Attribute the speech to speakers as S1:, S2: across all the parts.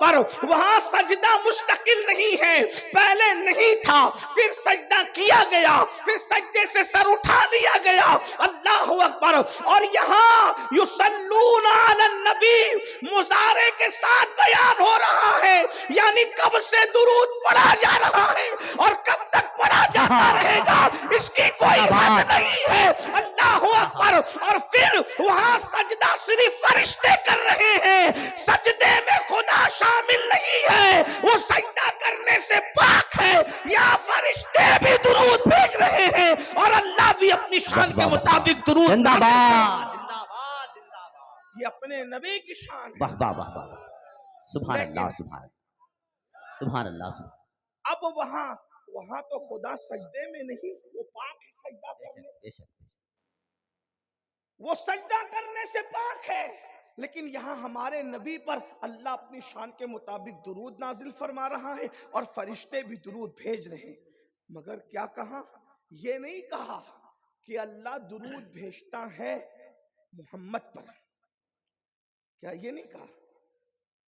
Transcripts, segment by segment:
S1: اکبر، وہاں سجدہ مستقل نہیں ہے، پہلے نہیں تھا، پھر سجدہ کیا گیا، پھر سجدے سے سر اٹھا لیا گیا، اللہ اکبر۔ اور یہاں یصلون علی النبی مضارع کے ساتھ بیان ہو رہا ہے، یعنی کب سے درود پڑھا جا رہا ہے اور کب تک پڑھا جاتا رہے گا اس کی کوئی حد نہیں ہے، اللہ اکبر۔ اور پھر وہاں سجدہ صرف فرشتے کر رہے ہیں، سجدے میں خدا شامل نہیں ہے، وہ سجدہ کرنے سے پاک ہے، یا فرشتے بھی درود بھیج رہے ہیں اور اللہ بھی اپنی شان کے مطابق درود
S2: زندہ
S1: نازل کر رہا
S2: باد،
S1: ہے۔
S2: زندہ باد، زندہ باد،
S1: یہ اپنے نبی کی شان ہے۔
S2: واہ واہ واہ واہ، سبحان اللہ
S1: لیکن
S2: سبحان اللہ سبحان اللہ سبحان
S1: اب وہاں تو خدا سجدے میں نہیں، وہ پاک ہے سجدہ کرنے،
S2: بے شک
S1: وہ سجدہ کرنے سے پاک ہے، لیکن یہاں ہمارے نبی پر اللہ اپنی شان کے مطابق درود نازل فرما رہا ہے اور فرشتے بھی درود بھیج رہے ہیں۔ مگر کیا کہا؟ یہ نہیں کہا کہ اللہ درود بھیجتا ہے محمد پر، کیا یہ نہیں کہا؟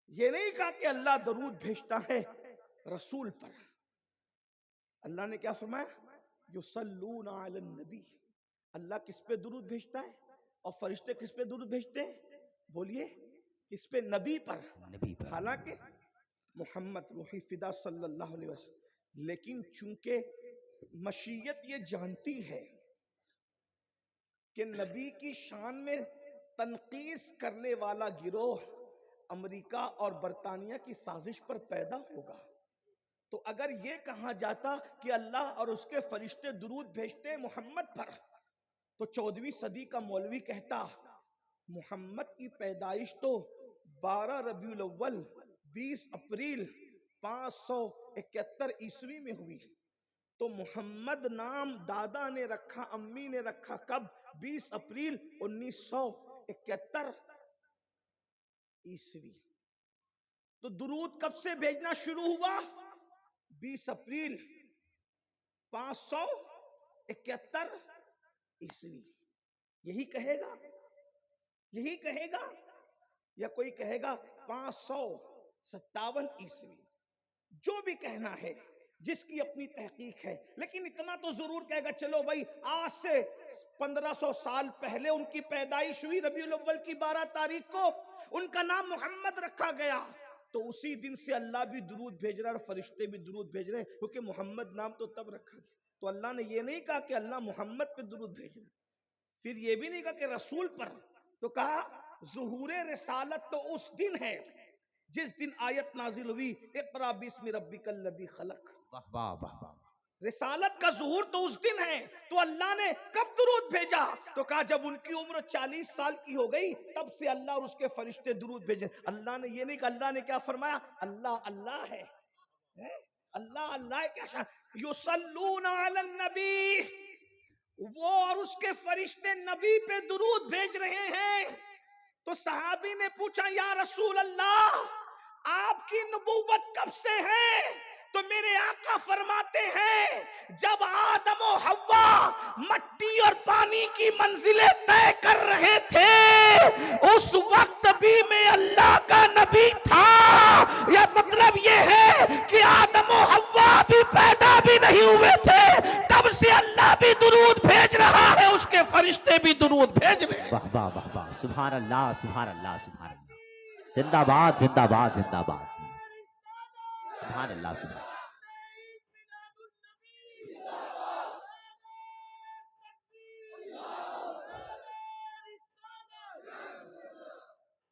S1: یہ نہیں کہا کہ اللہ درود بھیجتا ہے رسول پر۔ اللہ نے کیا فرمایا؟ یصلون علی النبی، اللہ کس پہ درود بھیجتا ہے اور فرشتے کس پہ درود بھیجتے ہیں؟ بولیے، کس پہ؟ نبی پر،
S2: نبی پر،
S1: حالانکہ محمد روحی فدا صلی اللہ علیہ وسلم، لیکن چونکہ مشیت یہ جانتی ہے کہ نبی کی شان میں تنقیص کرنے والا گروہ امریکہ اور برطانیہ کی سازش پر پیدا ہوگا، تو اگر یہ کہا جاتا کہ اللہ اور اس کے فرشتے درود بھیجتے محمد پر، تو 14ویں صدی کا مولوی کہتا محمد کی پیدائش تو 12 ربیع الاول 20 اپریل 571 عیسوی میں ہوئی، تو محمد نام دادا نے رکھا، امی نے رکھا کب؟ 20 اپریل 1971 عیسوی۔ تو درود کب سے بھیجنا شروع ہوا؟ 20 اپریل 571 عیسوی۔ یہی کہے گا؟ یہی کہے گا یا کوئی کہے گا 557 عیسوی؟ جو بھی کہنا ہے، جس کی اپنی تحقیق ہے، لیکن اتنا تو ضرور کہے گا چلو بھائی آج سے 1500 سال پہلے ان کی پیدائش ہوئی، ربیع الاول کی 12 تاریخ کو ان کا نام محمد رکھا گیا، تو اسی دن سے اللہ بھی درود بھیج رہا ہے اور فرشتے بھی درود بھیج رہے ہیں، کیونکہ محمد نام تو تب رکھا گیا۔ تو اللہ نے یہ نہیں کہا کہ اللہ محمد پہ درود بھیج رہا ہے، پھر یہ بھی نہیں کہا کہ رسول پر، تو کہا ظہور رسالت تو اس دن ہے جس دن آیت نازل ہوئی اقرا باسم ربک الذی خلق۔
S2: واہ واہ واہ واہ،
S1: رسالت کا ظہور تو اس دن ہے، تو اللہ نے کب درود بھیجا؟ تو کہا جب ان کی عمر 40 سال کی ہو گئی تب سے اللہ اور اس کے فرشتے درود بھیجے۔ اللہ نے یہ نہیں کہا، اللہ نے کیا فرمایا؟ اللہ اللہ ہے، اللہ اللہ کیا شان، یصلون علی النبی، وہ اور اس کے فرشتے نبی پہ درود بھیج رہے ہیں۔ تو صحابی نے پوچھا یا رسول اللہ آپ کی نبوت کب سے ہے؟ تو میرے آقا فرماتے ہیں جب آدم و حوا مٹی اور پانی کی منزلیں طے کر رہے تھے اس وقت بھی میں اللہ کا نبی تھا۔ یا مطلب یہ ہے کہ آدم و حوا بھی پیدا بھی نہیں ہوئے تھے، تب سے اللہ بھی درود بھیج رہا ہے، اس کے فرشتے بھی درود بھیج رہے ہیں۔
S2: واہ واہ واہ واہ، سبحان اللہ سبحان اللہ سبحان اللہ، زندہ باد زندہ باد زندہ باد، سبحان اللہ سبحان اللہ۔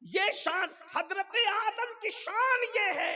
S1: یہ شان حضرت آدم کی شان یہ ہے،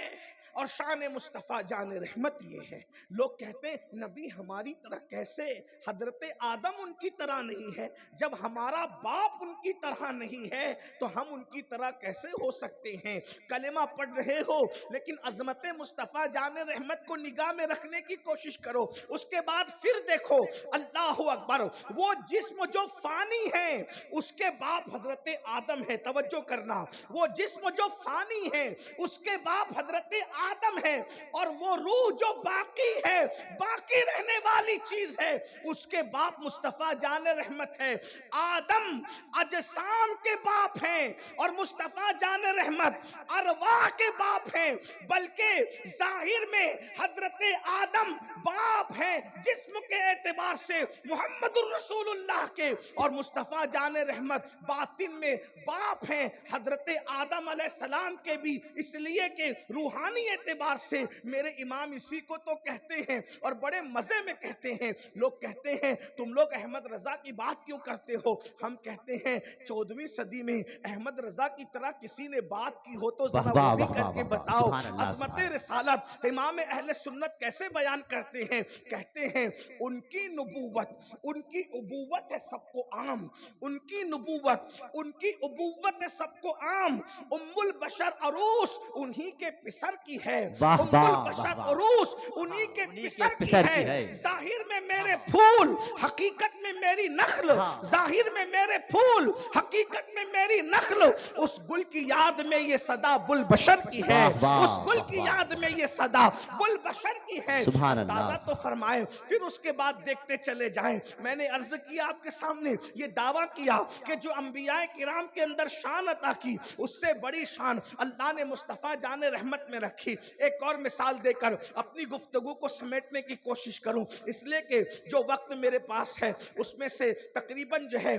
S1: اور شان مصطفیٰ جان رحمت یہ ہے۔ لوگ کہتے ہیں نبی ہماری طرح کیسے؟ حضرت آدم ان کی طرح نہیں ہے، جب ہمارا باپ ان کی طرح نہیں ہے تو ہم ان کی طرح کیسے ہو سکتے ہیں؟ کلمہ پڑھ رہے ہو لیکن عظمت مصطفیٰ جان رحمت کو نگاہ میں رکھنے کی کوشش کرو، اس کے بعد پھر دیکھو اللہ اکبر، وہ جسم جو فانی ہے اس کے باپ حضرت آدم ہے، توجہ کرنا، وہ جسم جو فانی ہے اس کے باپ حضرت آدم ہے اور وہ روح جو باقی ہے، باقی رہنے والی چیز ہے، اس کے باپ مصطفیٰ جان رحمت ہے۔ آدم اجسام کے باپ ہیں اور مصطفیٰ جان رحمت ارواح کے باپ ہیں، بلکہ ظاہر میں حضرت آدم باپ ہیں جسم کے اعتبار سے محمد الرسول اللہ کے، اور مصطفیٰ جان رحمت باطن میں باپ ہیں حضرت آدم علیہ السلام کے بھی، اس لیے کہ روحانی اعتبار سے میرے امام اسی کو تو کہتے ہیں اور بڑے مزے میں کہتے ہیں۔ لوگ کہتے ہیں تم لوگ احمد رضا کی بات کیوں کرتے ہو؟ ہم کہتے ہیں 14ویں صدی میں احمد رضا کی طرح کسی نے بات کی ہو تو ذرا وہ بھی کر کے بتاؤ۔ عظمت رسالت امام اہل سنت کیسے بیان کرتے ہیں؟ کہتے ہیں ان کی نبوت، ان کی ابوت ہے سب کو عام، ان کی نبوت، ان کی ابوت ہے سب کو عام، ام البشر عروس انہی کے پسر کی ہے، ام البشر عروس انہی کے پسر کی ہے۔ ظاہر میں میرے پھول، حقیقت میں میری نخل، ظاہر میں میرے پھول، حقیقت میں میری نخل، اس گل کی یاد میں یہ صدا بل بشر کی ہے، اس گل کی یاد میں یہ صدا بل بشر کی ہے۔ اندازہ تو فرمائے، پھر اس کے بعد دیکھتے چلے جائیں۔ میں نے عرض کیا آپ کے سامنے، یہ دعویٰ کیا کہ جو انبیاء کرام کے اندر شان عطا کی، اس سے بڑی شان اللہ نے مصطفیٰ جان رحمت میں رکھی۔ ایک اور مثال دے کر اپنی گفتگو کو سمیٹنے کی کوشش کروں، اس لیے کہ جو وقت میرے پاس ہے اس میں سے تقریباً جو ہے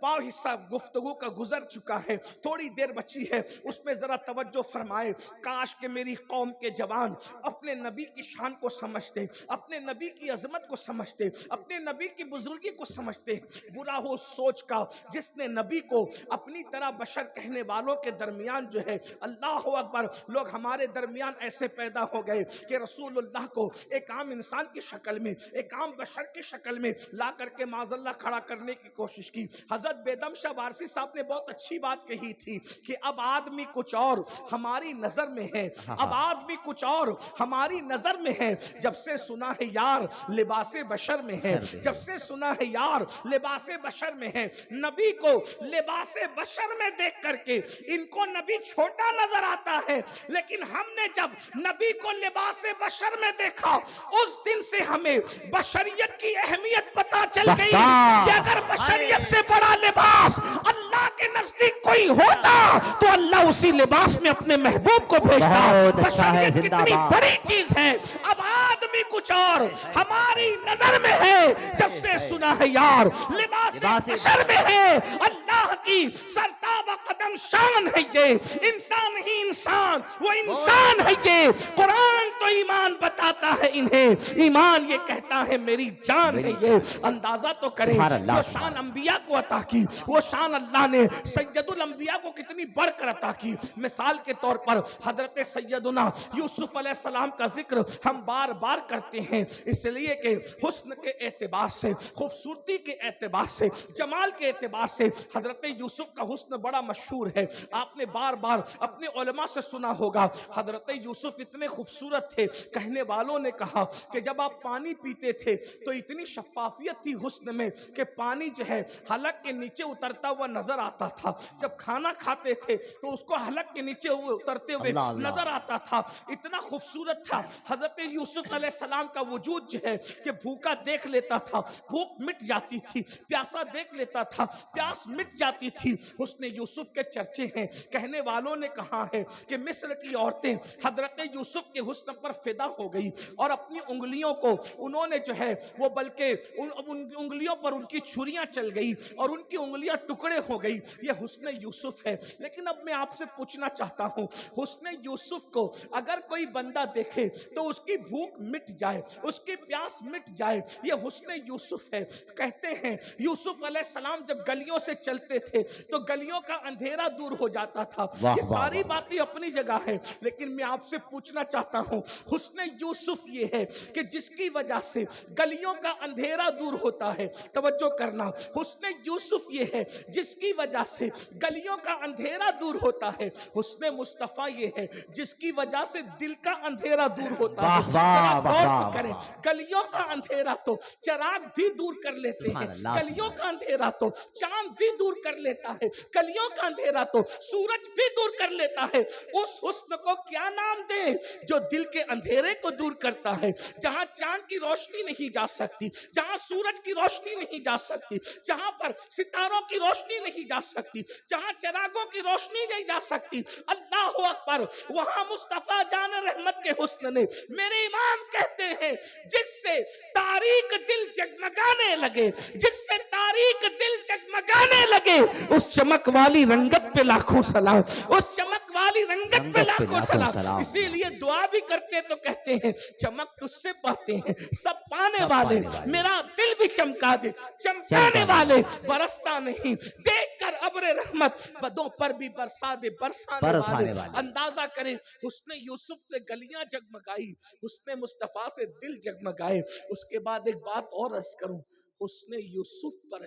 S1: پاؤ حصہ گفتگو کا گزر چکا ہے، تھوڑی دیر بچی ہے، اس میں ذرا توجہ فرمائے۔ کاش کہ میری قوم کے جوان اپنے نبی کی شان کو سمجھتے، اپنے نبی کی عظمت کو سمجھتے، اپنے نبی کی بزرگی کو سمجھتے۔ برا ہو سوچ کا جس نے نبی کو اپنی طرح بشر کہنے والوں کے درمیان جو ہے، اللہ اکبر، لوگ ہمارے درمیان ایسے پیدا ہو گئے کہ رسول اللہ کو ایک عام انسان کی شکل میں، ایک عام بشر کی شکل میں لا کر کے معاذ اللہ کھڑا کرنے کی کوشش کی۔ حضرت بیدم شاہ وارسی صاحب نے بہت اچھی بات کہی تھی کہ اب آدمی کچھ اور ہماری نظر میں ہے، اب آدمی کچھ اور ہماری نظر میں ہے۔ جب سے سنا ہے یار لباس بشر میں ہے، جب سے سنا ہے یار لباس بشر میں ہے، نبی کو لباس بشر میں دیکھ کر کے ان کو نبی چھوٹا نظر آتا ہے، لیکن ہم نے جب نبی کو لباس بشر میں دیکھا اس دن سے ہمیں بشریت کی اہمیت پتا چل گئی کہ اگر بشریت سے بڑا لباس اللہ کے نزدیک کوئی ہوتا تو اللہ اسی لباس میں اپنے محبوب کو بھیجتا۔ بشریت کتنی بڑی چیز ہے، اب آدمی کچھ اور ہماری نظر میں ہے۔ جب سے سنا ہے یار لباس بشر میں ہے، اللہ کی سرتابہ قدم شان ہے یہ، انسان ہی انسان، وہ انسان ہے یہ۔ قرآن تو ایمان بتاتا ہے انہیں، ایمان یہ کہتا ہے میری جان ہے یہ۔ اندازہ تو کریں جو شان انبیاء کو عطا کی، وہ شان اللہ نے سید الانبیاء کو کتنی بڑھ کر عطا کی۔ مثال کے طور پر حضرت سیدنا یوسف علیہ السلام کا ذکر ہم بار بار کرتے ہیں، اس لیے کہ حسن کے اعتبار سے، خوبصورتی کے اعتبار سے، جمال کے اعتبار سے حضرت یوسف کا حسن بڑا مشہور ہے۔ آپ نے بار بار اپنے علماء سے سنا ہوگا حضرت یوسف اتنے خوبصورت تھے، کہنے والوں نے کہا کہ جب آپ پانی پیتے تھے تو اتنی شفافیت تھی حسن میں کہ پانی جو ہے حلق کے نیچے اترتا ہوا نظر آتا تھا، جب کھانا کھاتے تھے تو اس کو حلق کے نیچے اترتے ہوئے نظر آتا تھا، اتنا خوبصورت تھا حضرت یوسف علیہ السلام کا وجود جو ہے کہ بھوکا دیکھ لیتا تھا بھوک مٹ جاتی تھی، پیاسا دیکھ لیتا تھا پیاس مٹ جاتی تھی۔ حسن یوسف کے چرچے ہیں، کہنے والوں نے کہا ہے کہ مصر کی عورتیں حضرت یوسف کے حسن پر فدا ہو گئی اور اپنی انگلیوں کو انہوں نے جو ہے وہ بلکہ ان انگلیوں پر ان کی چھریاں چل گئی اور ان کی انگلیاں ٹکڑے ہو گئی۔ یہ حسن یوسف ہے۔ لیکن اب میں آپ سے پوچھنا چاہتا ہوں، حسن یوسف کو اگر کوئی بندہ دیکھے تو اس کی بھوک مٹ جائے، اس کی پیاس مٹ جائے، یہ حسن یوسف ہے۔ کہتے ہیں یوسف علیہ السلام جب گلیوں سے چلتے تھے تو گلیوں کا اندھیرا دور ہو جاتا تھا۔ یہ ساری باتیں اپنی جگہ ہے، لیکن میں آپ سے پوچھنا چاہتا ہوں حسن یوسف یہ ہے کہ جس کی وجہ سے گلیوں کا اندھیرا دور ہوتا ہے. توجہ کرنا, حسن یوسف یہ ہے جس کی وجہ سے گلیوں کا اندھیرا دور ہوتا ہے. حسن مصطفیٰ یہ ہے جس کی وجہ سے دل کا اندھیرا دور ہوتا ہے.
S2: واہ واہ واہ
S1: غور
S2: واہ
S1: کریں,
S2: واہ.
S1: گلیوں کا اندھیرا تو چراغ بھی دور کر لیتے ہیں,
S2: سبحان اللہ,
S1: گلیوں
S2: سبحان
S1: کا اندھیرا تو چاند بھی دور کر لیتا ہے, گلیوں کا اندھیرا تو سورج بھی دور کر لیتا ہے. اس حسن کو کیا نام دے جو دل کے اندھیرے کو دور کرتا ہے. جہاں چاند کی روشنی نہیں جا سکتی, جہاں سورج کی روشنی نہیں جا سکتی, جہاں پر ستاروں کی روشنی نہیں جا سکتی, جہاں چراغوں کی روشنی نہیں جا سکتی, اللہ اکبر, وہاں مصطفیٰ جان رحمت کے حسن نے, میرے امام کہتے ہیں, جس سے تاریک دل جگمگانے لگے, جس سے تاریک دل جگمگانے لگے, اس چمک والی رنگت پہ لاکھوں سلام, اس چمک والی رنگت پہ لاکھوں سلام. اسی لیے دعا بھی کرتے تو کہتے ہیں, چمک تجھ سے پاتے ہیں سب پانے والے, میرا دل بھی چمکا دے, چمکانے والے برستا نہیں, دیکھ کر ابر رحمت بدوں پر بھی برسا دے, برسانے والے. اندازہ کریں, حسن یوسف سے گلیاں جگمگائی, حسن مصطفیٰ سے دل جگمگائے. اس کے بعد ایک بات اور عرض کروں, حسن یوسف پر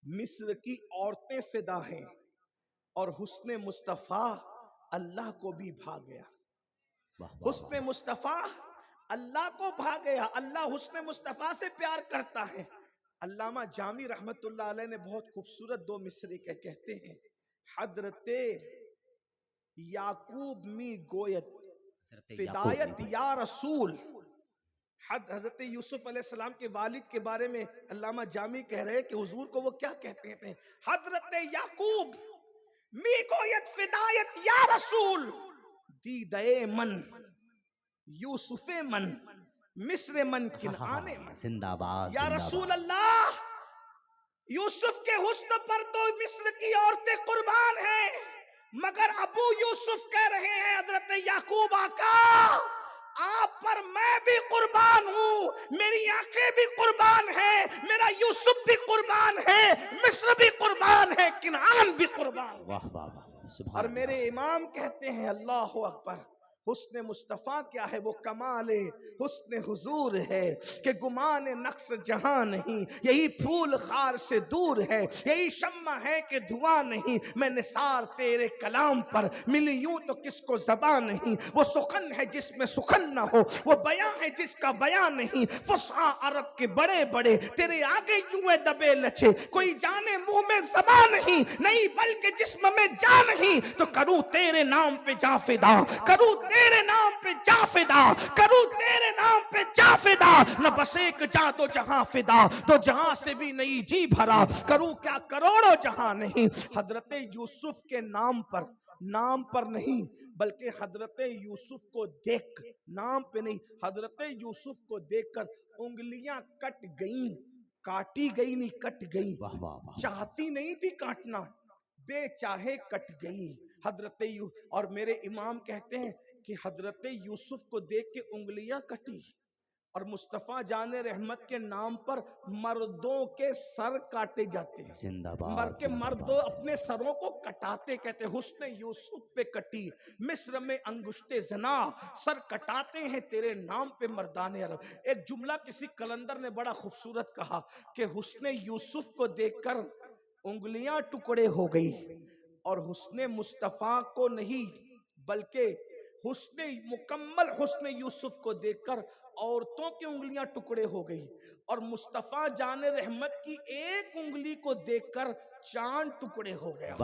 S1: مصر کی عورتیں فدا ہیں, اور حسن مصطفیٰ اللہ کو بھی بھا گیا. حسن مصطفیٰ اللہ کو بھا گیا, اللہ حسن مصطفیٰ سے پیار کرتا ہے. علامہ جامی رحمت اللہ علیہ نے بہت خوبصورت دو مصرے کہتے ہیں, حضرت یعقوب می گویت فدایت یا رسول. حضرت یوسف علیہ السلام کے والد کے بارے میں علامہ جامی کہہ رہے کہ حضور کو وہ کیا کہتے ہیں, حضرت یعقوب می گویت فدایت یا رسول, دیدے من یوسف من مصر من کنعان من.
S2: زندہ باد,
S1: یا رسول اللہ, یوسف کے حسن پر تو مصر کی عورتیں قربان ہیں, مگر ابو یوسف کہہ رہے ہیں حضرت یعقوب آقا, آپ پر میں بھی قربان ہوں, میری آنکھیں بھی قربان ہیں, میرا یوسف بھی قربان ہے, مصر بھی قربان ہے, کنعان بھی قربان.
S2: واہ واہ واہ.
S1: اور میرے امام کہتے ہیں اللہ اکبر, حسن مصطفیٰ کیا ہے, وہ کمال حسن حضور ہے کہ گمان نقص جہاں نہیں, یہی پھول خار سے دور ہے, یہی شمع ہے کہ دھواں نہیں. میں نثار تیرے کلام پر ملی یوں تو کس کو زبان نہیں, وہ سخن ہے جس میں سخن نہ ہو, وہ بیاں ہے جس کا بیان نہیں. فصحا عرب کے بڑے بڑے تیرے آگے یوں دبے لچے, کوئی جانے منہ میں زبان نہیں بلکہ جسم میں جان نہیں. تو کروں تیرے نام پہ جا فدا, کروں تیرے نام پہ جا فدا, کروں تیرے نام پہ جا فدا. نہ بس ایک جا دو جہاں فدا, دو جہاں سے بھی نہیں جی بھرا, کروں کیا کروڑوں جہاں نہیں. حضرت یوسف کے نام پر نہیں بلکہ حضرت یوسف کو دیکھ, نام پہ نہیں, حضرت یوسف کو دیکھ کر انگلیاں کٹ گئیں, کاٹی گئی نہیں کٹ گئی, چاہتی نہیں تھی کاٹنا, بے چاہے کٹ گئی. حضرت اور میرے امام کہتے ہیں کہ حضرت یوسف کو دیکھ کے انگلیاں کٹی, اور مصطفیٰ جان رحمت کے نام پر مردوں کے سر کاٹے جاتے ہیں,
S2: زندہ
S1: مر
S2: باد,
S1: کے مردوں اپنے سروں کو کٹاتے, کہتے حسن یوسف پہ کٹی مصر میں انگشت زنا, سر کٹاتے ہیں تیرے نام پہ مردان عرب. ایک جملہ کسی کلندر نے بڑا خوبصورت کہا کہ حسن یوسف کو دیکھ کر انگلیاں ٹکڑے ہو گئی, اور حسن مصطفیٰ کو نہیں بلکہ مکمل حسن یوسف کو دیکھ کر عورتوں کی انگلیاں ٹکڑے ہو گئی, اور مصطفیٰ جان رحمت کی ایک انگلی کو دیکھ کر چاند ٹکڑے ہو گیا.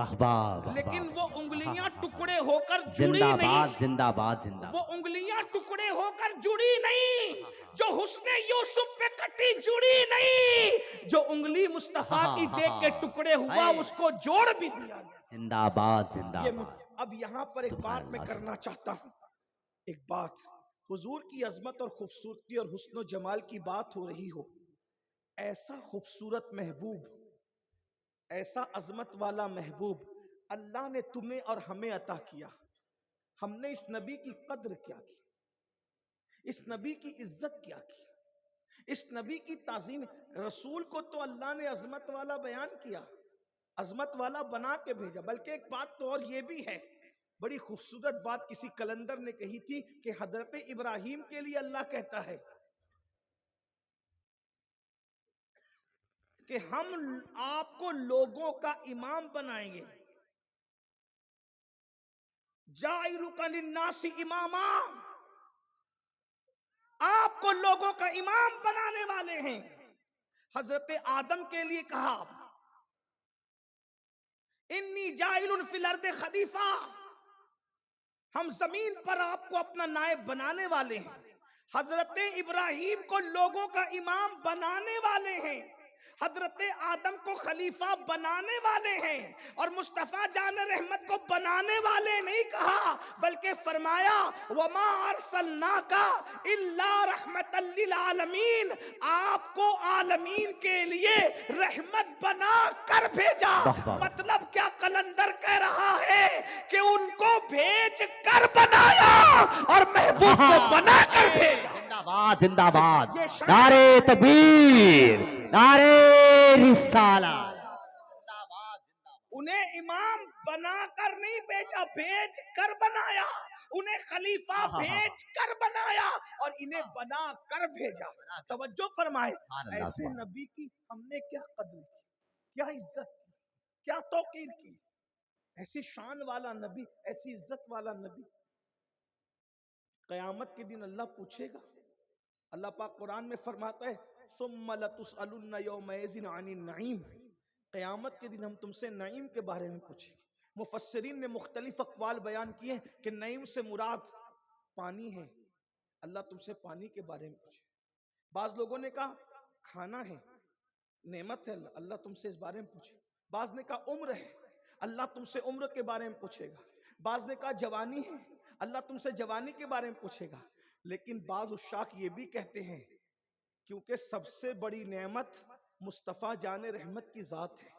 S1: لیکن وہ انگلیاں ٹکڑے ہو کر جڑی نہیں,
S2: زندہ باد, زندہ
S1: وہ انگلیاں ٹکڑے ہو کر جڑی نہیں, جو حسن یوسف پہ کٹی جڑی نہیں, جو انگلی مصطفیٰ کی دیکھ کے ٹکڑے ہوا اس کو جوڑ بھی دیا.
S2: زندہ باد, زندہ باد.
S1: اب یہاں پر ایک بات میں کرنا چاہتا ہوں, ایک بات, حضور کی عظمت اور خوبصورتی اور حسن و جمال کی بات ہو رہی ہو, ایسا خوبصورت محبوب, ایسا عظمت والا محبوب اللہ نے تمہیں اور ہمیں عطا کیا. ہم نے اس نبی کی قدر کیا کی, اس نبی کی عزت کیا کی, اس نبی کی تعظیم. رسول کو تو اللہ نے عظمت والا بیان کیا, عظمت والا بنا کے بھیجا. بلکہ ایک بات تو اور یہ بھی ہے, بڑی خوبصورت بات کسی کلندر نے کہی تھی کہ حضرت ابراہیم کے لیے اللہ کہتا ہے کہ ہم آپ کو لوگوں کا امام بنائیں گے. جاعلک للناس اماما، آپ کو لوگوں کا امام بنانے والے ہیں. حضرت آدم کے لیے کہا انی جاعل فی الارض خلیفہ، ہم زمین پر آپ کو اپنا نائب بنانے والے ہیں. حضرت ابراہیم کو لوگوں کا امام بنانے والے ہیں، حضرت آدم کو خلیفہ بنانے والے ہیں، اور مصطفیٰ جان رحمت کو بنانے والے نہیں کہا بلکہ فرمایا وَمَا أَرْسَلْنَاكَ إِلَّا رَحْمَةً لِّلْعَالَمِينَ، آپ کو عالمین کے لیے رحمت بنا کر بھیجا.
S2: واہ واہ.
S1: مطلب کیا قلندر کہہ رہا ہے کہ ان کو بھیج کر بنایا اور محبوب کو بنا کر بھیجا.
S2: زندہ باد زندہ باد،
S1: یہ شان
S2: نعرے تکبیر، نعرے رسالت.
S1: انہیں امام بنا کر نہیں بھیجا، بھیج کر بنایا. انہیں خلیفہ بھیج کر بنایا اور انہیں بنا کر بھیجا. توجہ فرمائے، ایسے نبی کی ہم نے کیا قدر کی، کیا عزت کی، کیا توقیر کی. ایسی شان والا نبی، ایسی عزت والا نبی. قیامت کے دن اللہ پوچھے گا. اللہ پاک قرآن میں فرماتا ہے ثم لتسألن یومئذ عن النعیم، قیامت کے دن ہم تم سے نعیم کے بارے میں پوچھیں گے. مفسرین نے مختلف اقوال بیان کیے کہ نعیم سے مراد پانی ہے. اللہ تم سے پانی کے بارے میں پوچھے. بعض لوگوں نے کہا کھانا ہے، نعمت ہے، اللہ تم سے اس بارے میں پوچھے. بعض نے کہا عمر ہے، اللہ تم سے عمر کے بارے میں پوچھے گا. بعض نے کہا جوانی ہے، اللہ تم سے جوانی کے بارے میں پوچھے گا. لیکن بعض عشاق یہ بھی کہتے ہیں کیونکہ سب سے بڑی نعمت مصطفیٰ جان رحمت کی ذات ہے،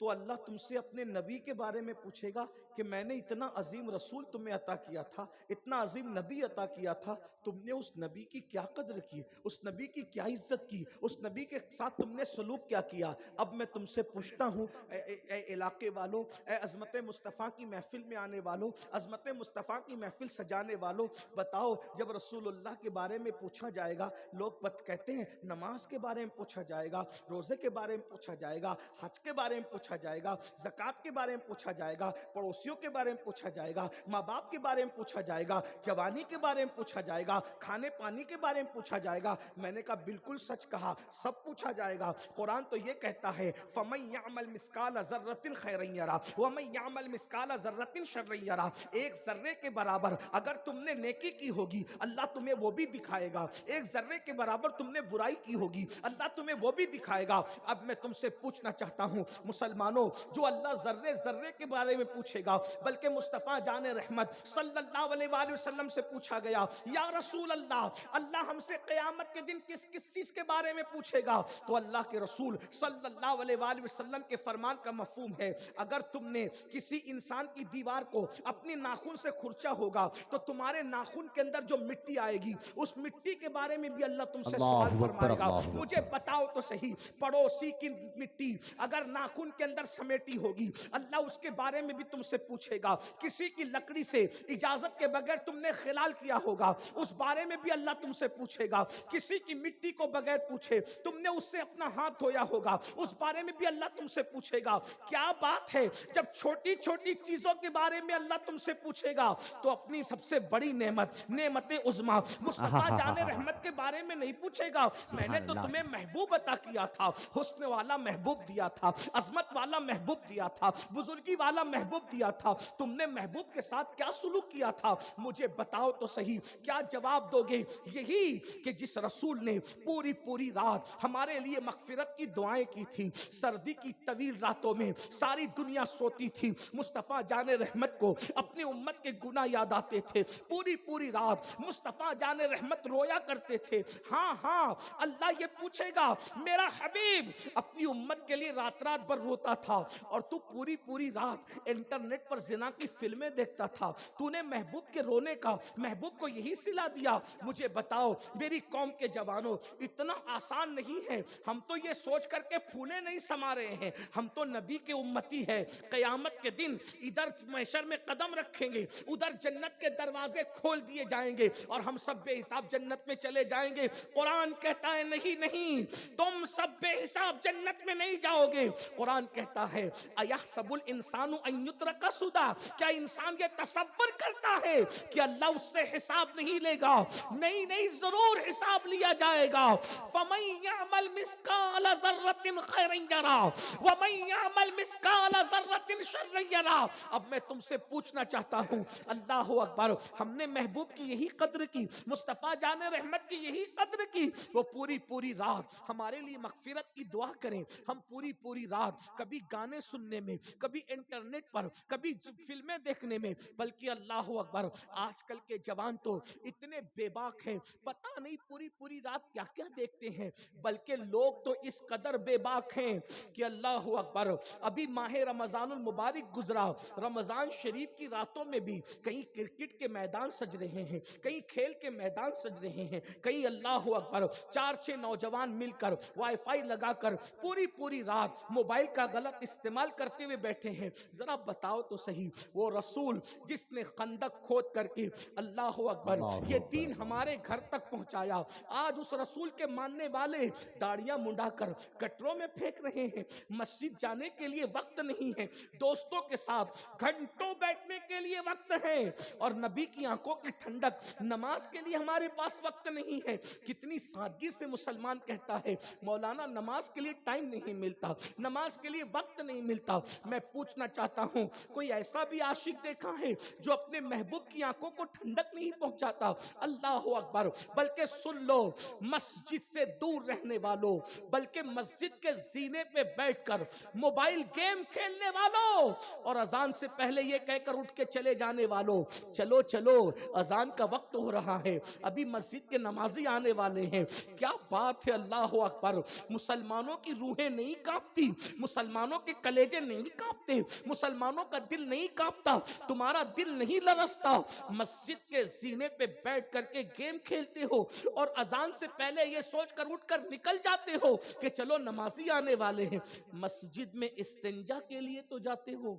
S1: تو اللہ تم سے اپنے نبی کے بارے میں پوچھے گا کہ میں نے اتنا عظیم رسول تمہیں عطا کیا تھا، اتنا عظیم نبی عطا کیا تھا، تم نے اس نبی کی کیا قدر کی، اس نبی کی کیا عزت کی، اس نبی کے ساتھ تم نے سلوک کیا کیا. اب میں تم سے پوچھتا ہوں اے علاقے والوں، اے عظمت مصطفیٰ کی محفل میں آنے والوں، عظمت مصطفیٰ کی محفل سجانے والوں، بتاؤ جب رسول اللہ کے بارے میں پوچھا جائے گا، لوگ کہتے ہیں نماز کے بارے میں پوچھا جائے گا، روزے کے بارے میں پوچھا جائے گا، حج کے بارے میں پوچھا جائے گا، زکوٰۃ کے بارے میں پوچھا جائے گا، پڑوسیوں کے بارے میں پوچھا جائے گا، ماں باپ کے بارے میں پوچھا جائے گا، جوانی کے بارے میں پوچھا جائے گا، کھانے پانی کے بارے میں پوچھا جائے گا. میں نے کہا بالکل سچ کہا، سب پوچھا جائے گا. قرآن تو یہ کہتا ہے فَمَن يَعْمَلْ مِثْقَالَ ذَرَّةٍ خَيْرًا يَرَهُ وَمَن يَعْمَلْ مِثْقَالَ ذَرَّةٍ شَرًّا يَرَهُ. ایک ذرے کے برابر اگر تم نے نیکی کی ہوگی اللہ تمہیں وہ بھی دکھائے گا، ایک ذرے کے برابر تم نے برائی کی ہوگی اللہ تمہیں وہ بھی دکھائے گا. اب میں تم سے پوچھنا چاہتا ہوں مسلمانوں، جو اللہ ذرے ذرے کے بارے میں پوچھے گا، بلکہ مصطفیٰ جان رحمت صلی اللہ علیہ وآلہ وسلم سے پوچھا گیا یا رسول اللہ، اللہ ہم سے قیامت کے دن کس کس چیز کے بارے میں پوچھے گا؟ تو اللہ کے رسول صلی اللہ علیہ وآلہ وسلم کے فرمان کا مفہوم ہے اگر تم نے کسی انسان کی دیوار کو اپنی ناخن سے کھرچا ہوگا تو تمہارے ناخن کے اندر جو مٹی آئے گی اس مٹی کے بارے میں بھی اللہ تم سے سوال
S2: اللہ اکبر،
S1: فرمائے گا.
S2: اللہ
S1: مجھے بتاؤ تو صحیح، پڑوسی کی مٹی اگر ناخن کے اندر سمیٹی ہوگی اللہ اس کے بارے میں بھی تم سے پوچھے گا. کسی کی لکڑی سے اجازت کے بغیر تم نے خلال کیا ہوگا اس بارے میں بھی اللہ تم سے پوچھے گا. کسی کی مٹی کو بغیر پوچھے تم نے اس سے اپنا ہاتھ دھویا ہوگا اس بارے میں بھی اللہ تم سے پوچھے گا. کیا بات ہے جب چھوٹی چھوٹی چیزوں کے بارے میں اللہ تم سے پوچھے گا تو اپنی سب سے بڑی نعمت عظمیٰ مصطفیٰ جان رحمت کے بارے میں نہیں پوچھے گا. میں نے تو تمہیں محبوب عطا کیا تھا، حسن والا محبوب دیا تھا، عظمت والا محبوب دیا تھا، بزرگی والا محبوب دیا تھا، تم نے محبوب کے ساتھ کیا سلوک کیا تھا؟ مجھے بتاؤ تو صحیح. کیا جواب دو گے؟ یہی کہ جس رسول نے پوری رات ہمارے لیے مغفرت کی دعائیں کی تھی، سردی کی طویل راتوں میں ساری دنیا سوتی تھی، مصطفیٰ جان رحمت کو اپنی امت کے گناہ یاد آتے تھے، پوری رات مصطفیٰ جان رحمت رویا کرتے تھے. ہاں اللہ یہ پوچھے گا میرا حبیب اپنی امت کے لیے رات بھر روتے ہوتا تھا اور تو پوری پوری رات انٹرنیٹ پر زنا کی فلمیں دیکھتا تھا، تو نے محبوب کے رونے کا محبوب کو یہی صلہ دیا۔ مجھے بتاؤ میری قوم کے جوانوں، اتنا آسان نہیں ہے۔ ہم تو یہ سوچ کر کے پھولے نہیں سما رہے ہیں، ہم تو نبی کے امتی ہے۔ قیامت کے دن ادھر محشر میں قدم رکھیں گے، ادھر جنت کے دروازے کھول دیے جائیں گے اور ہم سب بے حساب جنت میں چلے جائیں گے۔ قرآن کہتا ہے نہیں نہیں، تم سب بے حساب جنت میں نہیں جاؤ گے۔ قرآن کہتا ہے اَيَحْسَبُ الْإِنسَانُ أَن يُتْرَكَ سُدًى، کیا انسان یہ تصور کرتا ہے کہ اللہ اس سے حساب نہیں لے گا؟ نہیں نہیں، ضرور حساب لیا جائے گا۔ فَمَن يَعْمَلْ مِثْقَالَ ذَرَّةٍ خَيْرًا يَرَهُ وَمَن يَعْمَلْ مِثْقَالَ ذَرَّةٍ شَرًّا يَرَهُ۔ اب میں تم سے پوچھنا چاہتا ہوں، اللہ اکبر، ہم نے محبوب کی یہی قدر کی، مصطفیٰ جان رحمت کی یہی قدر کی، وہ پوری پوری رات ہمارے لیے مغفرت کی دعا کریں۔ ہم پوری پوری رات کبھی گانے سننے میں، کبھی انٹرنیٹ پر، کبھی فلمیں دیکھنے میں، بلکہ اللہ اکبر آج کل کے جوان تو اتنے بے باک ہیں، پتہ نہیں پوری پوری رات کیا کیا دیکھتے ہیں۔ بلکہ لوگ تو اس قدر بے باک ہیں کہ اللہ اکبر، ابھی ماہ رمضان المبارک گزرا، رمضان شریف کی راتوں میں بھی کہیں کرکٹ کے میدان سج رہے ہیں، کہیں کھیل کے میدان سج رہے ہیں، کہیں اللہ اکبر 4-6 نوجوان مل کر وائی فائی لگا کر پوری پوری رات موبائل کا غلط استعمال کرتے ہوئے بیٹھے ہیں۔ ذرا بتاؤ تو صحیح، وہ رسول جس نے خندق کھود کر کے اللہ اکبر یہ دین ہمارے گھر تک پہنچایا، آج اس رسول کے ماننے والے داڑیاں منڈا کر گٹروں میں پھینک رہے ہیں، مسجد جانے کے لیے وقت نہیں ہے، دوستوں کے ساتھ گھنٹوں بیٹھنے کے لیے وقت ہے، اور نبی کی آنکھوں کی ٹھنڈک نماز کے لیے ہمارے پاس وقت نہیں ہے۔ کتنی سادگی سے مسلمان کہتا ہے مولانا نماز کے لیے ٹائم نہیں ملتا، نماز کے لیے وقت نہیں ملتا۔ میں پوچھنا چاہتا ہوں، کوئی ایسا بھی عاشق دیکھا ہے جو اپنے محبوب کی آنکھوں کو ٹھنڈک نہیں پہنچاتا؟ اللہ اکبر، بلکہ سن لو مسجد سے دور رہنے والوں، بلکہ مسجد کے زینے پہ بیٹھ کر موبائل گیم کھیلنے والوں، اور اذان سے پہلے یہ کہہ کر اٹھ کے چلے جانے والوں، چلو چلو اذان کا وقت ہو رہا ہے، ابھی مسجد کے نمازی آنے والے ہیں۔ کیا بات ہے، اللہ اکبر، مسلمانوں کی روحیں نہیں کانپتی، مسلمانوں کے کلیجے نہیں کانپتے، مسلمانوں کا دل نہیں کانپتا، تمہارا دل نہیں لرزتا؟ مسجد کے زینے پہ بیٹھ کر کے گیم کھیلتے ہو اور اذان سے پہلے یہ سوچ کر اٹھ کر نکل جاتے ہو کہ چلو نمازی آنے والے ہیں۔ مسجد میں استنجا کے لیے تو جاتے ہو،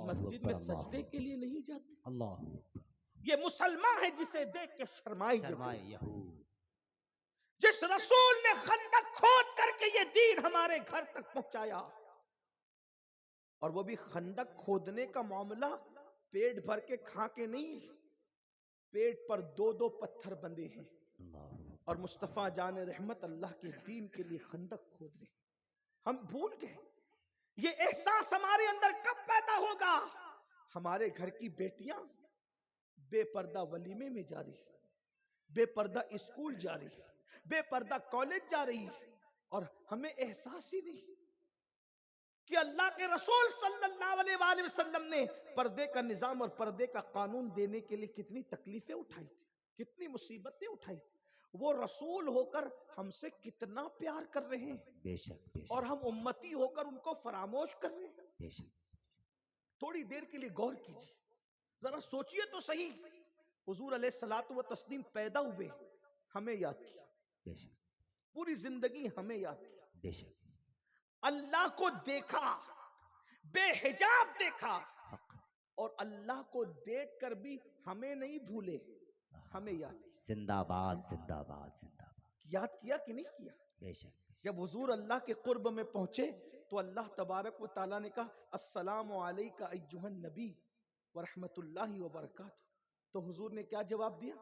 S1: مسجد میں سجدے کے لیے نہیں جاتے۔
S2: اللہ
S1: یہ مسلمان ہے جسے دیکھ کے شرمائے
S2: شرمائے یہود،
S1: جس رسول نے خندق کھود کر کے یہ دین ہمارے گھر تک پہنچایا، اور وہ بھی خندق کھودنے کا معاملہ پیٹ بھر کے کھا کے نہیں، پیٹ پر 2 پتھر بندے ہیں، اور مصطفیٰ جان رحمت اللہ کے دین کے لیے خندق کھود رہے ہیں۔ ہم بھول گئے، یہ احساس ہمارے اندر کب پیدا ہوگا؟ ہمارے گھر کی بیٹیاں بے پردہ ولیمے میں جا رہی، بے پردہ اسکول جا رہی، بے پردہ کالج جا رہی، اور ہمیں احساس ہی نہیں کہ اللہ کے رسول صلی اللہ علیہ وآلہ وسلم نے پردے کا نظام اور پردے کا قانون دینے کے لیے کتنی تکلیفیں اٹھائی تھی، کتنی مصیبتیں اٹھائی تھی۔ وہ رسول ہو کر ہم سے کتنا پیار کر رہے ہیں،
S2: بے شک بے
S1: اور
S2: شک
S1: ہم امتی ہو کر ان کو فراموش کر رہے ہیں۔
S2: بے شک،
S1: تھوڑی دیر کے لیے غور کیجیے، ذرا سوچئے تو صحیح، حضور علیہ الصلوۃ والتسلیم پیدا ہوئے، ہمیں یاد کیا،
S2: بے شک
S1: پوری زندگی ہمیں یاد کیا،
S2: بے شک،
S1: اللہ کو دیکھا، بے حجاب دیکھا،
S2: حق،
S1: اور اللہ کو دیکھ کر بھی ہمیں نہیں بھولے، ہمیں یاد کیا۔
S2: زندہ باد زندہ باد زندہ باد،
S1: یاد کیا کہ نہیں کیا؟
S2: بے شک،
S1: جب حضور اللہ کے قرب میں پہنچے تو اللہ تبارک و تعالیٰ نے کہا السلام علیک ایھا النبی ورحمۃ اللہ وبرکاتہ، تو حضور نے کیا جواب دیا؟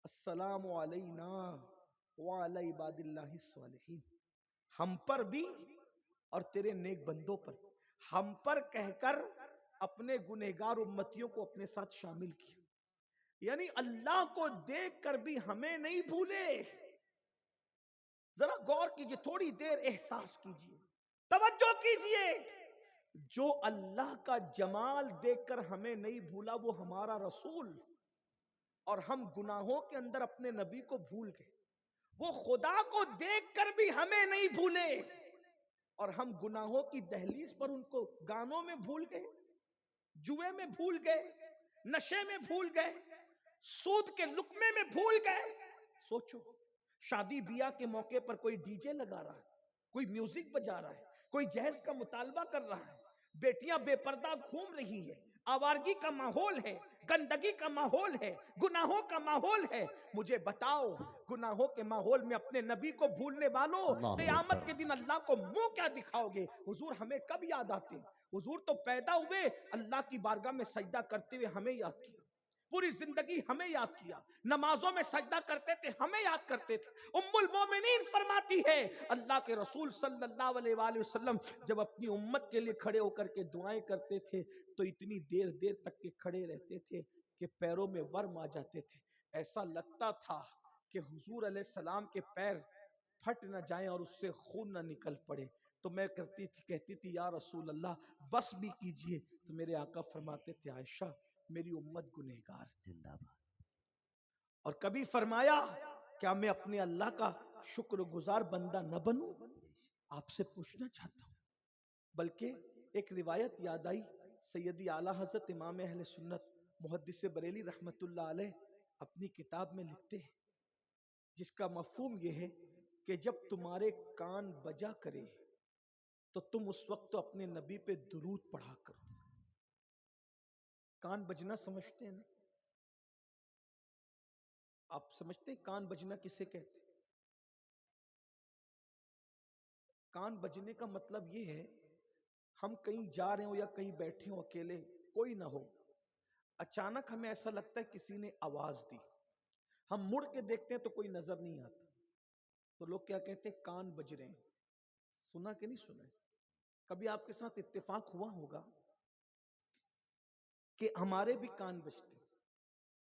S1: السلام علینا وعلی عباد اللہ الصالحین، ہم پر بھی اور تیرے نیک بندوں پر، ہم پر کہہ کر اپنے گنہگار امتیوں کو اپنے ساتھ شامل کیا، یعنی اللہ کو دیکھ کر بھی ہمیں نہیں بھولے۔ ذرا غور کیجئے، تھوڑی دیر احساس کیجئے، توجہ کیجئے، جو اللہ کا جمال دیکھ کر ہمیں نہیں بھولا وہ ہمارا رسول، اور ہم گناہوں کے اندر اپنے نبی کو بھول گئے۔ وہ خدا کو دیکھ کر بھی ہمیں نہیں بھولے، اور ہم گناہوں کی دہلیز پر ان کو گانوں میں بھول گئے، جوئے میں بھول گئے، نشے میں بھول گئے، سود کے لقمے میں بھول گئے۔ سوچو، شادی بیاہ کے موقع پر کوئی ڈی جے لگا رہا ہے، کوئی میوزک بجا رہا ہے، کوئی جہیز کا مطالبہ کر رہا ہے، بیٹیاں بے پردہ گھوم رہی ہے، آوارگی کا ماحول ہے، گندگی کا ماحول ہے، گناہوں کا ماحول ہے۔ مجھے بتاؤ، گناہوں کے ماحول میں اپنے نبی کو بھولنے والوں،
S2: اللہ
S1: قیامت
S2: اکبر۔
S1: کے دن اللہ کو منہ کیا دکھاؤ گے؟ حضور ہمیں کب یاد آتے؟ حضور تو پیدا ہوئے اللہ کی بارگاہ میں سجدہ کرتے ہوئے ہمیں یاد کیا، پوری زندگی ہمیں یاد کیا، نمازوں میں سجدہ کرتے تھے، ہمیں یاد کرتے تھے۔ ام المومنین فرماتی ہے اللہ کے رسول صلی اللہ علیہ وآلہ وسلم جب اپنی امت کے لیے کھڑے ہو کر کے دعائیں کرتے تھے تو اتنی دیر دیر تک کے کھڑے رہتے تھے کہ پیروں میں ورم آ جاتے تھے، ایسا لگتا تھا کہ حضور علیہ السلام کے پیر پھٹ نہ جائیں اور اس سے خون نہ نکل پڑے۔ تو میں کہتی تھی یا رسول اللہ بس بھی کیجئے، تو میرے آقا فرماتے تھے عائشہ میری امت گنہگار،
S2: زندہ باد۔
S1: اور کبھی فرمایا کیا میں اپنے اللہ کا شکر گزار بندہ نہ بنوں؟ آپ سے پوچھنا چاہتا ہوں، بلکہ ایک روایت یاد آئی، سیدی اعلیٰ حضرت امام اہل سنت محدث بریلی رحمت اللہ علیہ اپنی کتاب میں لکھتے ہیں، جس کا مفہوم یہ ہے کہ جب تمہارے کان بجا کرے تو تم اس وقت تو اپنے نبی پہ درود پڑھا کرو۔ کان بجنا سمجھتے ہیں نا؟ آپ سمجھتے ہیں کان بجنا کسے کہتے ہیں؟ کان بجنے کا مطلب یہ ہے ہم کہیں جا رہے ہوں یا کہیں بیٹھے ہوں اکیلے، کوئی نہ ہو، اچانک ہمیں ایسا لگتا ہے کسی نے آواز دی، ہم مڑ کے دیکھتے ہیں تو کوئی نظر نہیں آتا، تو لوگ کیا کہتے ہیں؟ کان بج رہے ہیں۔ سنا کہ نہیں سنا؟ کبھی آپ کے ساتھ اتفاق ہوا ہوگا کہ ہمارے بھی کان بجتے،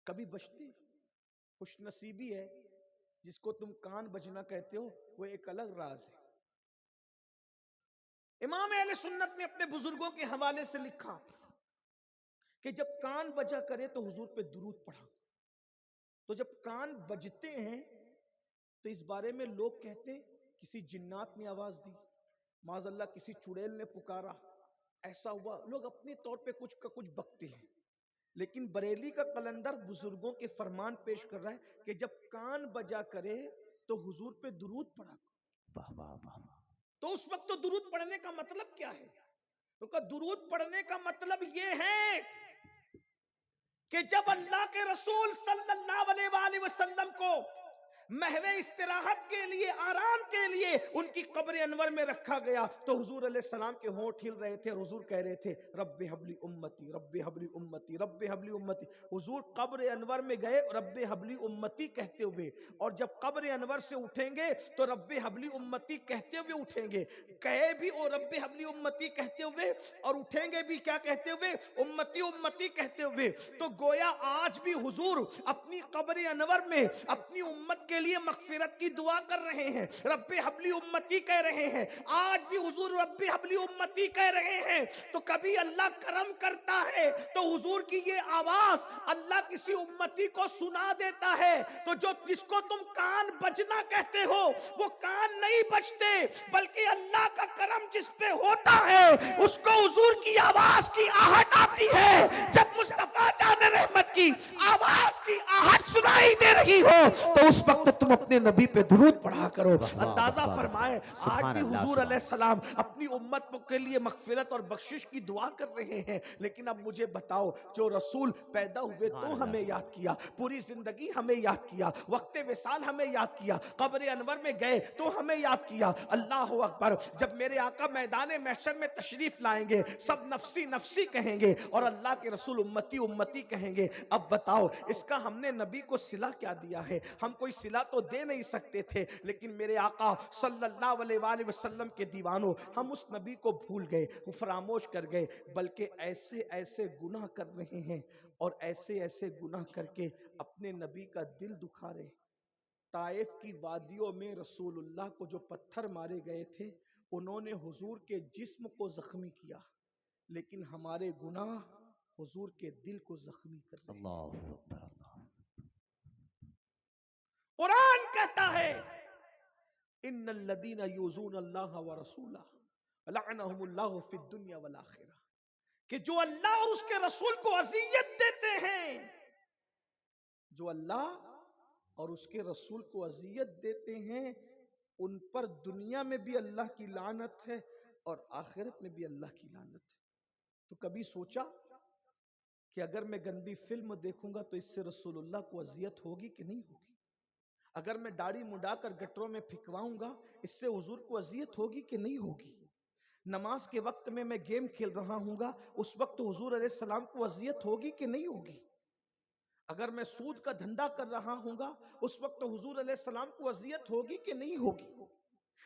S1: کبھی بجتے؟ خوش نصیبی ہے جس کو تم کان بجنا کہتے ہو، وہ ایک الگ راز ہے۔ امام اہل سنت نے اپنے بزرگوں کے حوالے سے لکھا کہ جب کان بجا کرے تو حضور پہ درود پڑھا۔ تو جب کان بجتے ہیں تو اس بارے میں لوگ کہتے ہیں کسی جنات نے آواز دی، معاذ اللہ کسی چڑیل نے پکارا، ایسا ہوا، لوگ اپنے طور پہ کچھ کا کچھ بکتے ہیں۔ لیکن بریلی کا قلندر بزرگوں کے فرمان پیش کر رہا ہے کہ جب کان بجا کرے تو حضور پہ درود پڑھا۔
S2: واہ واہ واہ۔
S1: تو اس وقت تو درود پڑھنے کا مطلب کیا ہے؟ تو درود پڑھنے کا مطلب یہ ہے کہ جب اللہ کے رسول صلی اللہ علیہ وآلہ وسلم کو محو استراحت کے لیے، آرام کے لیے ان کی قبر انور میں رکھا گیا تو حضور علیہ السلام کے ہونٹ ہل رہے تھے اور حضور کہہ رہے تھے رب حبلی امتی، رب حبلی امتی، رب حبلی امتی۔ حضور قبر انور میں گئے رب حبلی امتی کہتے ہوئے، اور جب قبر انور سے اٹھیں گے تو رب حبلی امتی کہتے ہوئے اٹھیں گے، کہے بھی وہ رب حبلی امتی کہتے ہوئے اور اٹھیں گے بھی کیا کہتے ہوئے؟ امتی امتی کہتے ہوئے۔ تو گویا آج بھی حضور اپنی قبر انور میں اپنی امت کے لیے مغفرت کی دعا کر رہے ہیں، رب حبلی امتی کہہ رہے ہیں، آج بھی حضور رب حبلی امتی کہہ رہے ہیں۔ تو کبھی اللہ کرم کرتا ہے تو حضور کی یہ آواز اللہ کسی امتی کو سنا دیتا ہے، تو جس کو تم کان بجنا کہتے ہو وہ کان نہیں بجتے، بلکہ اللہ کا کرم جس پہ ہوتا ہے اس کو حضور کی آواز کی آہٹ آتی ہے۔ جب مصطفیٰ جان رحمت کی آواز کی آہٹ سنائی دے رہی ہو تو اس وقت تم اپنے نبی پہ درود پڑھا کرو۔ اندازہ فرمائے آج بھی حضور علیہ السلام اپنی امت کے لیے مغفرت اور بخشش کی دعا کر رہے ہیں۔ لیکن اب مجھے بتاؤ، جو رسول پیدا ہوئے تو ہمیں یاد کیا، پوری زندگی ہمیں یاد کیا، وقت وصال ہمیں یاد کیا، قبر انور میں گئے تو ہمیں یاد کیا، اللہ اکبر، جب میرے آقا میدان محشر میں تشریف لائیں گے سب نفسی نفسی کہیں گے اور اللہ کے رسول امتی امتی کہیں گے۔ اب بتاؤ اس کا ہم نے نبی کو صلہ کیا دیا ہے؟ ہم کوئی صلہ تو دے نہیں سکتے تھے، لیکن میرے آقا صلی اللہ علیہ وآلہ وسلم کے دیوانوں، ہم اس نبی کو بھول گئے، فراموش کر گئے، بلکہ ایسے ایسے گناہ کر رہے ہیں اور ایسے ایسے گناہ کر کے اپنے نبی کا دل دکھا رہے ہیں۔ طائف کی وادیوں میں رسول اللہ کو جو پتھر مارے گئے تھے انہوں نے حضور کے جسم کو زخمی کیا، لیکن ہمارے گناہ حضور کے دل کو زخمی کر رہے ہیں۔
S2: اللہ اکبر اللہ۔
S1: قرآن کہتا ہے ان الذین یؤذون اللہ ورسولہ لعنہم اللہ فی الدنیا والآخرہ، کہ جو اللہ اور اس کے رسول کو اذیت دیتے ہیں، جو اللہ اور اس کے رسول کو اذیت دیتے ہیں، ان پر دنیا میں بھی اللہ کی لعنت ہے اور آخرت میں بھی اللہ کی لعنت ہے۔ تو کبھی سوچا کہ اگر میں گندی فلم دیکھوں گا تو اس سے رسول اللہ کو اذیت ہوگی کہ نہیں ہوگی؟ اگر میں داڑھی مڈا کر گٹروں میں پھکواؤں گا اس سے حضور کو اذیت ہوگی کہ نہیں ہوگی؟ نماز کے وقت میں گیم کھیل رہا ہوں گا اس وقت حضور علیہ السلام کو اذیت ہوگی کہ نہیں ہوگی؟ اگر میں سود کا دھندا کر رہا ہوں گا اس وقت حضور علیہ السلام کو اذیت ہوگی کہ نہیں ہوگی؟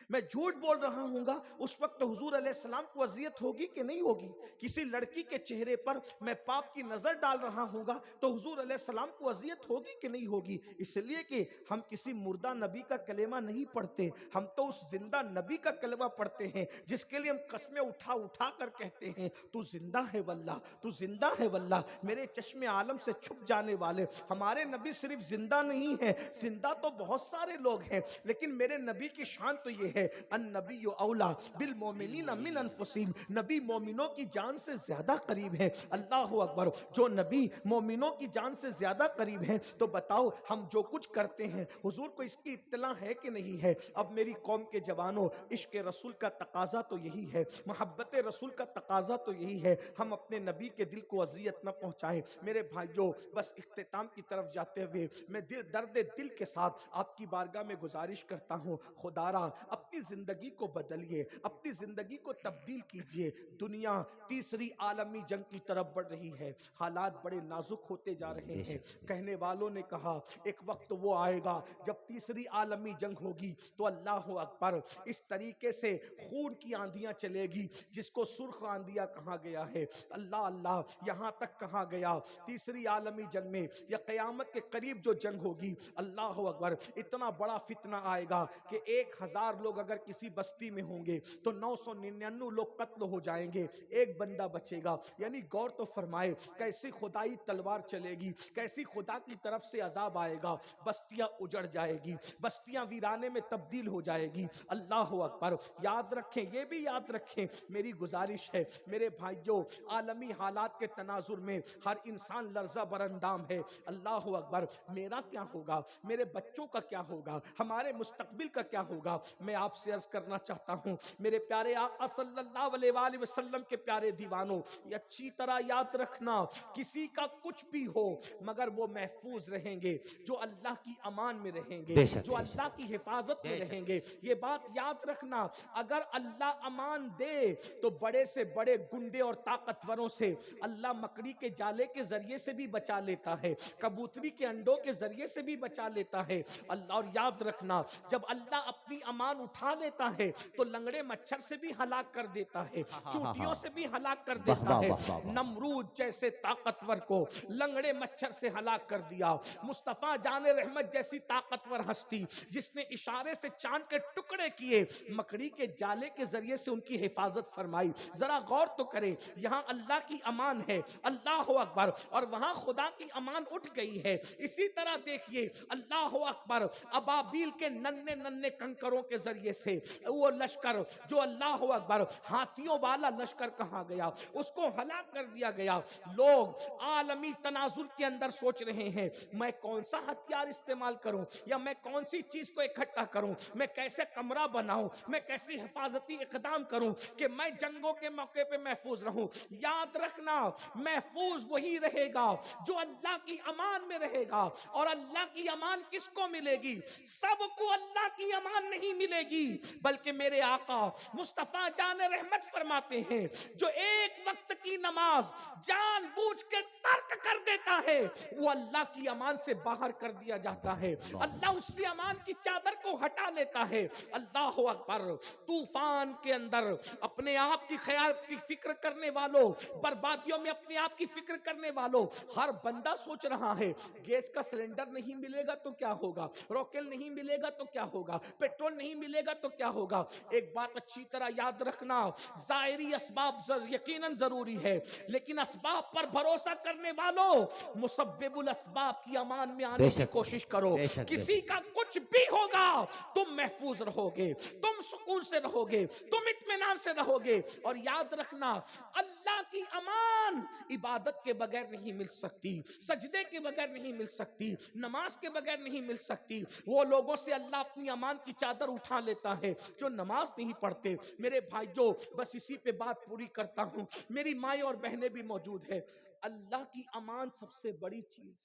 S1: میں جھوٹ بول رہا ہوں گا اس وقت حضور علیہ السلام کو اذیت ہوگی کہ نہیں ہوگی؟ کسی لڑکی کے چہرے پر میں پاپ کی نظر ڈال رہا ہوں گا تو حضور علیہ السلام کو اذیت ہوگی کہ نہیں ہوگی؟ اس لیے کہ ہم کسی مردہ نبی کا کلمہ نہیں پڑھتے، ہم تو اس زندہ نبی کا کلمہ پڑھتے ہیں جس کے لیے ہم قسمیں اٹھا اٹھا کر کہتے ہیں تو زندہ ہے واللہ، تو زندہ ہے واللہ۔ میرے چشم عالم سے چھپ جانے والے ہمارے نبی صرف زندہ نہیں ہیں، زندہ تو بہت سارے لوگ ہیں، لیکن میرے نبی کی شان تو یہ ہے النبی اولا بالمومنین من انفسہم، نبی مومنوں کی جان سے زیادہ قریب ہے۔ اللہ اکبر، جو نبی مومنوں کی جان سے زیادہ قریب ہے تو بتاؤ ہم جو کچھ کرتے ہیں حضور کو اس کی اطلاع ہے کہ نہیں ہے؟ اب میری قوم کے جوانوں، عشق رسول کا تقاضا تو یہی ہے، محبت رسول کا تقاضا تو یہی ہے، ہم اپنے نبی کے دل کو اذیت نہ پہنچائیں۔ میرے بھائیوں، بس اختتام کی طرف جاتے ہوئے میں درد دل کے ساتھ آپ کی بارگاہ میں گزارش کرتا ہوں، خدا را اپنی زندگی کو بدلیے، اپنی زندگی کو تبدیل کیجئے۔ دنیا تیسری عالمی جنگ کی طرف بڑھ رہی ہے، حالات بڑے نازک ہوتے جا رہے ہیں۔ کہنے والوں نے کہا ایک وقت وہ آئے گا جب تیسری عالمی جنگ ہوگی تو اللہ اکبر اس طریقے سے خون کی آندیاں چلے گی جس کو سرخ آندیاں کہا گیا ہے۔ اللہ اللہ، یہاں تک کہا گیا تیسری عالمی جنگ میں یا قیامت کے قریب جو جنگ ہوگی، اللہ اکبر، اتنا بڑا فتنہ آئے گا کہ 1000 لوگ اگر کسی بستی میں ہوں گے تو 999 لوگ قتل ہو جائیں گے، ایک بندہ بچے گا۔ یعنی غور تو فرمائے کیسی خدائی تلوار چلے گی، کیسی خدا کی طرف سے عذاب آئے گا، بستیاں اجڑ جائے گی، بستیاں ویرانے میں تبدیل ہو جائے گی۔ اللہ اکبر، یاد رکھیں، یہ بھی یاد رکھیں، میری گزارش ہے میرے بھائیوں، عالمی حالات کے تناظر میں ہر انسان لرزہ براندام ہے۔ اللہ اکبر، میرا کیا ہوگا، میرے بچوں کا کیا ہوگا، ہمارے مستقبل کا کیا ہوگا؟ میں آپ سے عرض کرنا چاہتا ہوں میرے پیارے آقا صلی اللہ علیہ وآلہ وسلم کے پیارے دیوانوں، یہ اچھی طرح یاد رکھنا، کسی کا کچھ بھی ہو مگر وہ محفوظ رہیں گے جو اللہ کی امان میں رہیں گے، جو اللہ کی حفاظت میں رہیں گے۔ یہ بات یاد رکھنا، اگر اللہ امان دے تو بڑے سے بڑے گنڈے اور طاقتوروں سے اللہ مکڑی کے جالے کے ذریعے سے بھی بچا لیتا ہے، کبوتری کے انڈوں کے ذریعے سے بھی بچا لیتا ہے اللہ۔ اور یاد رکھنا، جب اللہ اپنی امان اٹھا لیتا ہے تو لنگڑے مچھر سے بھی ہلاک کر دیتا ہے، چونٹیوں سے بھی ہلاک کر دیتا ہے۔ نمرود جیسے طاقتور کو لنگڑے مچھر سے ہلاک کر دیا، مصطفیٰ جان رحمت جیسی طاقتور ہستی جس نے اشارے سے چاند کے ٹکڑے کیے، مکڑی کے جالے کے ذریعے سے ان کی حفاظت فرمائی۔ ذرا غور تو کریں، یہاں اللہ کی امان ہے، اللہ اکبر، اور وہاں خدا کی امان اٹھ گئی ہے۔ اسی طرح دیکھیے اللہ اکبر، ابابیل کے ننھے ننھے کنکروں کے ذریعے سے وہ لشکر جو اللہ اکبر ہاتھیوں والا لشکر کہا گیا اس کو ہلاک کر دیا گیا۔ لوگ عالمی تناظر کے اندر سوچ رہے ہیں میں کون سا ہتھیار استعمال کروں یا میں کون سی چیز کو اکٹھا کروں، میں کیسے کمرہ بناؤں، میں کیسی حفاظتی اقدام کروں کہ میں جنگوں کے موقع پہ محفوظ رہوں۔ یاد رکھنا، محفوظ وہی رہے گا جو اللہ کی امان میں رہے گا۔ اور اللہ کی امان کس کو ملے گی؟ سب کو اللہ کی امان نہیں ملے گی، بلکہ میرے آقا مصطفیٰ جان رحمت فرماتے ہیں جو ایک وقت کی نماز جان بوجھ کے ترک کر دیتا ہے وہ اللہ کی امان سے باہر کر دیا جاتا ہے، اللہ اس سے امان کی چادر کو ہٹا لیتا ہے۔ اللہ اکبر، طوفان کے اندر اپنے آپ کی خیال کی فکر کرنے والوں، بربادیوں میں اپنے آپ کی فکر کرنے والوں، ہر بندہ سوچ رہا ہے گیس کا سلنڈر نہیں ملے گا تو کیا ہوگا، روکیل نہیں ملے گا تو کیا ہوگا، پیٹرول نہیں ملے ملے گا تو کیا ہوگا؟ ایک بات اچھی طرح یاد رکھنا، ظاہری اسباب یقیناً ضروری ہے، لیکن اسباب پر بھروسہ کرنے والوں مسبب الاسباب کی امان میں آنے
S2: بے
S1: کی
S2: شک
S1: کوشش کرو۔
S2: بے شک
S1: کسی کا کچھ بھی ہوگا تم محفوظ رہو گے، تم سکون سے رہو گے، تم اطمینان سے رہو گے۔ اور یاد رکھنا اللہ کی امان عبادت کے بغیر نہیں مل سکتی، سجدے کے بغیر نہیں مل سکتی، نماز کے بغیر نہیں مل سکتی۔ وہ لوگوں سے اللہ اپنی امان کی چادر اٹھا لیتا ہے جو نماز نہیں پڑھتے۔ میرے بھائیوں، بس اسی پہ بات پوری کرتا ہوں، میری مائیں اور بہنیں بھی موجود ہیں۔ اللہ کی امان سب سے بڑی چیز،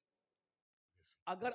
S1: اگر